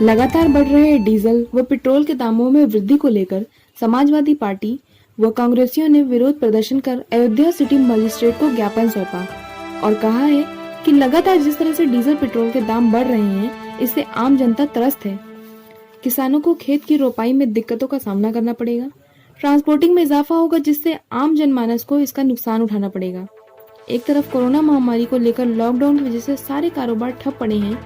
लगातार बढ़ रहे डीजल व पेट्रोल के दामों में वृद्धि को लेकर समाजवादी पार्टी व कांग्रेसियों ने विरोध प्रदर्शन कर अयोध्या सिटी मजिस्ट्रेट को ज्ञापन सौंपा और कहा है कि लगातार जिस तरह से डीजल पेट्रोल के दाम बढ़ रहे हैं, इससे आम जनता त्रस्त है। किसानों को खेत की रोपाई में दिक्कतों का सामना करना पड़ेगा, ट्रांसपोर्टिंग में इजाफा होगा जिससे आम जनमानस को इसका नुकसान उठाना पड़ेगा। एक तरफ कोरोना महामारी को लेकर लॉकडाउन की वजह से सारे कारोबार ठप पड़े हैं,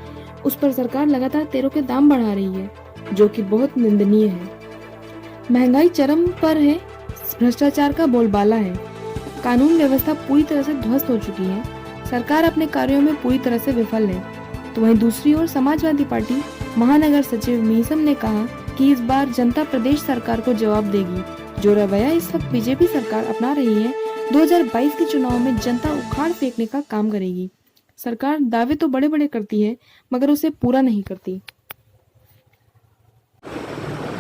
उस पर सरकार लगातार तेलों के दाम बढ़ा रही है, जो कि बहुत निंदनीय है। महंगाई चरम पर है, भ्रष्टाचार का बोलबाला है, कानून व्यवस्था पूरी तरह से ध्वस्त हो चुकी है, सरकार अपने कार्यों में पूरी तरह से विफल है। तो वहीं दूसरी ओर समाजवादी पार्टी महानगर सचिव मीसम ने कहा कि इस बार जनता प्रदेश सरकार को जवाब देगी। जो रवैया इस वक्त बीजेपी सरकार अपना रही है, 2022 के चुनाव में जनता उखाड़ फेंकने का काम करेगी। सरकार दावे तो बड़े बड़े करती है, मगर उसे पूरा नहीं करती।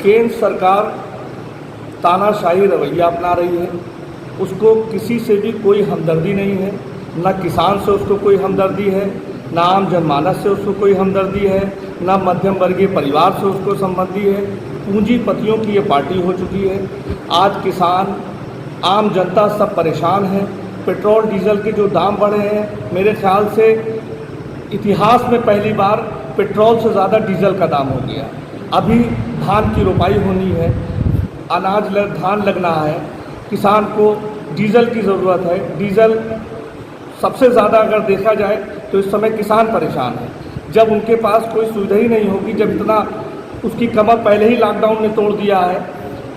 केंद्र सरकार तानाशाही रवैया अपना रही है, उसको किसी से भी कोई हमदर्दी नहीं है, ना किसान से उसको कोई हमदर्दी है, ना आम जनमानस से उसको कोई हमदर्दी है, ना मध्यम वर्गीय परिवार से उसको संबंधी है। पूंजीपतियों की ये पार्टी हो चुकी है। आज किसान, आम जनता सब परेशान है। पेट्रोल डीजल के जो दाम बढ़े हैं, मेरे ख्याल से इतिहास में पहली बार पेट्रोल से ज़्यादा डीजल का दाम हो गया। अभी धान की रोपाई होनी है, धान लगना है, किसान को डीजल की ज़रूरत है। डीजल सबसे ज़्यादा अगर देखा जाए तो इस समय किसान परेशान है। जब उनके पास कोई सुविधा ही नहीं होगी, जब इतना उसकी कमर पहले ही लॉकडाउन ने तोड़ दिया है,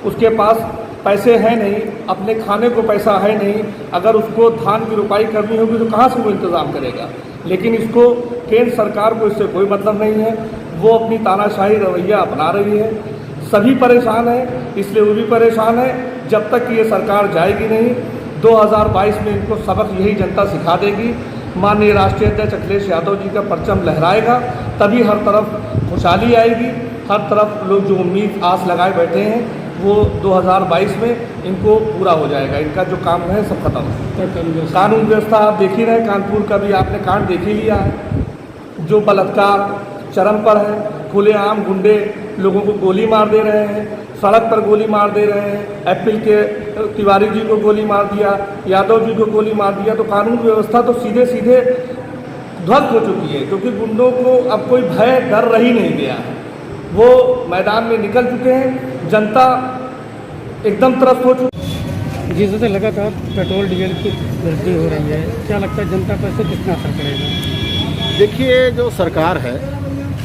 उसके पास पैसे हैं नहीं, अपने खाने को पैसा है नहीं, अगर उसको धान की रोपाई करनी होगी तो कहाँ से वो इंतज़ाम करेगा। लेकिन इसको केंद्र सरकार को इससे कोई मतलब नहीं है, वो अपनी तानाशाही रवैया अपना रही है। सभी परेशान हैं, इसलिए वो भी परेशान है। जब तक कि ये सरकार जाएगी नहीं, 2022 में इनको सबक यही जनता सिखा देगी। माननीय राष्ट्रीय अध्यक्ष अखिलेश यादव जी का परचम लहराएगा, तभी हर तरफ खुशहाली आएगी। हर तरफ लोग जो उम्मीद आस लगाए बैठे हैं, वो 2022 में इनको पूरा हो जाएगा। इनका जो काम है सब खत्म है। कानून व्यवस्था आप देख ही रहे, कानपुर का भी आपने कांड देख ही लिया है, जो बलात्कार चरम पर है। खुलेआम गुंडे लोगों को गोली मार दे रहे हैं, सड़क पर गोली मार दे रहे हैं। एप्पल के तिवारी जी को गोली मार दिया, यादव जी को गोली मार दिया। तो कानून व्यवस्था तो सीधे सीधे ध्वस्त हो चुकी है, क्योंकि गुंडों को अब कोई भय डर रही नहीं गया है। वो मैदान में निकल चुके हैं, जनता एकदम त्रस्त हो चुकी है। जिस से लगातार पेट्रोल डीजल की वृद्धि हो रही है, क्या लगता है जनता पर इससे कितना असर पड़ेगा? देखिए, जो सरकार है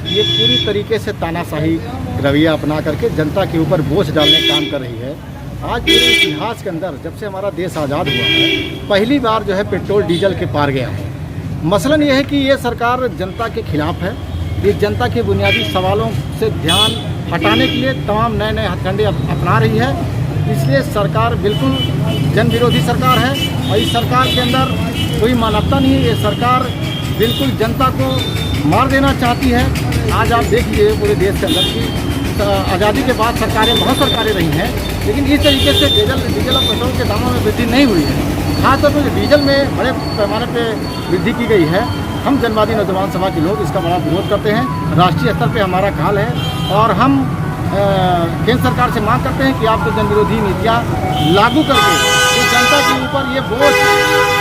ये पूरी तरीके से तानाशाही रवैया अपना करके जनता के ऊपर बोझ डालने का काम कर रही है। आज पूरे इतिहास के अंदर जब से हमारा देश आज़ाद हुआ है, पहली बार जो है पेट्रोल डीजल के पार गया है। मसलन ये है कि ये सरकार जनता के खिलाफ है। ये जनता के बुनियादी सवालों से ध्यान हटाने के लिए तमाम नए नए हथकंडे अपना रही है। इसलिए सरकार बिल्कुल जन विरोधी सरकार है और इस सरकार के अंदर कोई मानवता नहीं है। ये सरकार बिल्कुल जनता को मार देना चाहती है। आज आप देखिए पूरे देश के अंदर की आज़ादी के बाद बहुत सरकारें रही हैं, लेकिन इस तरीके से डीजल और पेट्रोल के दामों में वृद्धि नहीं हुई है। खासतौर पर डीजल में बड़े पैमाने पे वृद्धि की गई है। हम जनवादी नौजवान सभा के लोग इसका बड़ा विरोध करते हैं। राष्ट्रीय स्तर पे हमारा काल है और हम केंद्र सरकार से मांग करते हैं कि आप तो जन विरोधी नीतियाँ लागू करके जो जनता के ऊपर ये बोझ,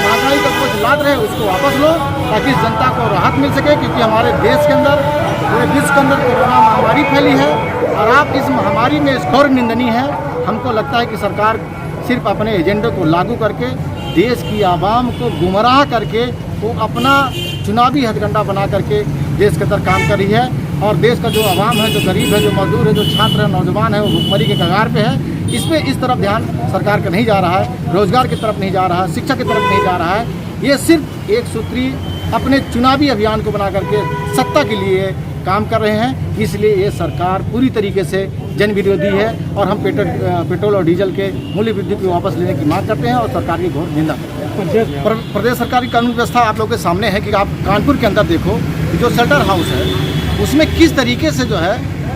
महंगाई का बोझ लाद रहे उसको वापस लो, ताकि इस जनता को राहत मिल सके। क्योंकि हमारे देश के अंदर, पूरे विश्व के अंदर कोरोना महामारी फैली है और आप इस महामारी में स्कोर निंदनीय है। हमको लगता है कि सरकार सिर्फ अपने एजेंडे को लागू करके देश की आवाम को गुमराह करके वो अपना चुनावी हथकंडा बना करके देश के अंदर काम कर रही है। और देश का जो आवाम है, जो गरीब है, जो मजदूर है, जो छात्र है, नौजवान है, वो भुखमरी के कगार पे है। इसमें इस तरफ ध्यान सरकार का नहीं जा रहा है, रोजगार की तरफ नहीं जा रहा है, शिक्षा की तरफ नहीं जा रहा है। ये सिर्फ एक सूत्री अपने चुनावी अभियान को बना करके सत्ता के लिए काम कर रहे हैं। इसलिए ये सरकार पूरी तरीके से जन विरोधी है और हम पेट्रोल और डीजल के मूल्य वृद्धि को वापस लेने की मांग करते हैं और सरकार की घोर निंदा करते हैं। प्रदेश सरकार की कानून व्यवस्था आप लोगों के सामने है कि आप कानपुर के अंदर देखो, जो शेल्टर हाउस है उसमें किस तरीके से जो है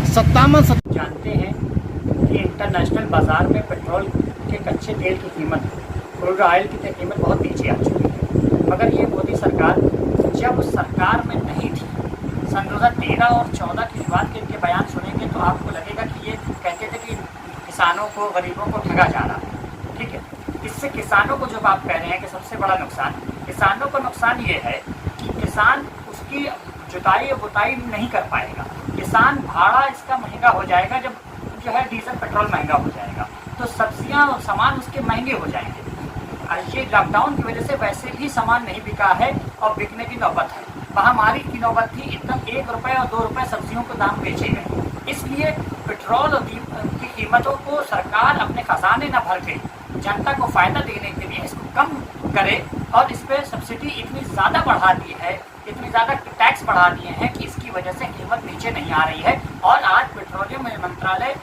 जानते हैं कि इंटरनेशनल बाज़ार में पेट्रोल के कच्चे तेल की कीमत, क्रूड ऑयल की कीमत बहुत नीचे आ चुकी है। मगर ये मोदी सरकार जब सरकार में नहीं थी, सन 2013 और 14 की शुरुआत के इनके बयान किसानों को, गरीबों को ठगा जा रहा है। ठीक है, इससे किसानों को जो आप कह रहे हैं कि सबसे बड़ा नुकसान, किसानों को नुकसान ये है कि किसान उसकी जुताई और बुताई नहीं कर पाएगा। किसान भाड़ा इसका महंगा हो जाएगा, जब जो है डीजल पेट्रोल महंगा हो जाएगा तो सब्जियां और सामान उसके महंगे हो जाएंगे। ये लॉकडाउन की वजह से वैसे भी सामान नहीं बिका है और बिकने की नौबत है। महामारी की नौबत थी, एकदम 1 रुपये और 2 रुपये सब्जियों के दाम बेचे गए। इसलिए पेट्रोल और की कीमतों को सरकार अपने खजाने न भर के जनता को फायदा देने के लिए इसको कम करे और इस पर सब्सिडी इतनी ज़्यादा बढ़ा दी है, इतनी ज़्यादा टैक्स बढ़ा दिए हैं कि इसकी वजह से कीमत नीचे नहीं आ रही है। और आज पेट्रोलियम मंत्रालय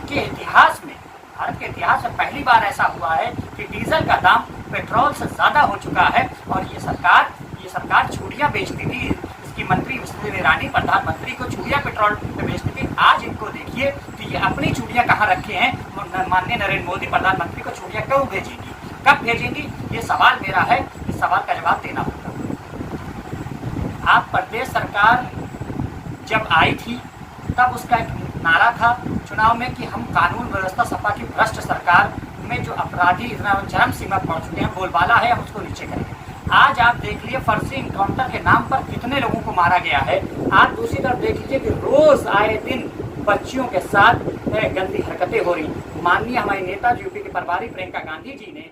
के इतिहास में, भारत के इतिहास में पहली बार ऐसा हुआ है कि डीजल का दाम पेट्रोल से ज़्यादा हो चुका है। और ये सरकार चूड़ियाँ बेचती थी, इसकी मंत्री स्मृति ईरानी प्रधानमंत्री को चूड़ियाँ पेट्रोल पे बेचती थी। आज इनको देखिए कि ये अपनी चूड़ियाँ कहाँ रखे हैं। माननीय नरेंद्र मोदी प्रधानमंत्री को चूड़ियाँ क्यों भेजेंगी, कब भेजेंगी, ये सवाल मेरा है। इस सवाल का जवाब देना होगा। आप प्रदेश सरकार जब आई थी तब उसका एक नारा था चुनाव में कि हम कानून व्यवस्था सपा की भ्रष्ट सरकार में जो अपराधी इतना चरम सीमा पहुंच चुके हैं, बोलबाला है, हम उसको नीचे करेंगे। आज आप देख लीजिए फर्जी इनकाउंटर के नाम पर कितने लोगों को मारा गया है। आप दूसरी तरफ देख लीजिए कि रोज आए दिन बच्चियों के साथ गंदी हरकतें हो रही। माननीय हमारे नेता यूपी के प्रभारी प्रियंका गांधी जी ने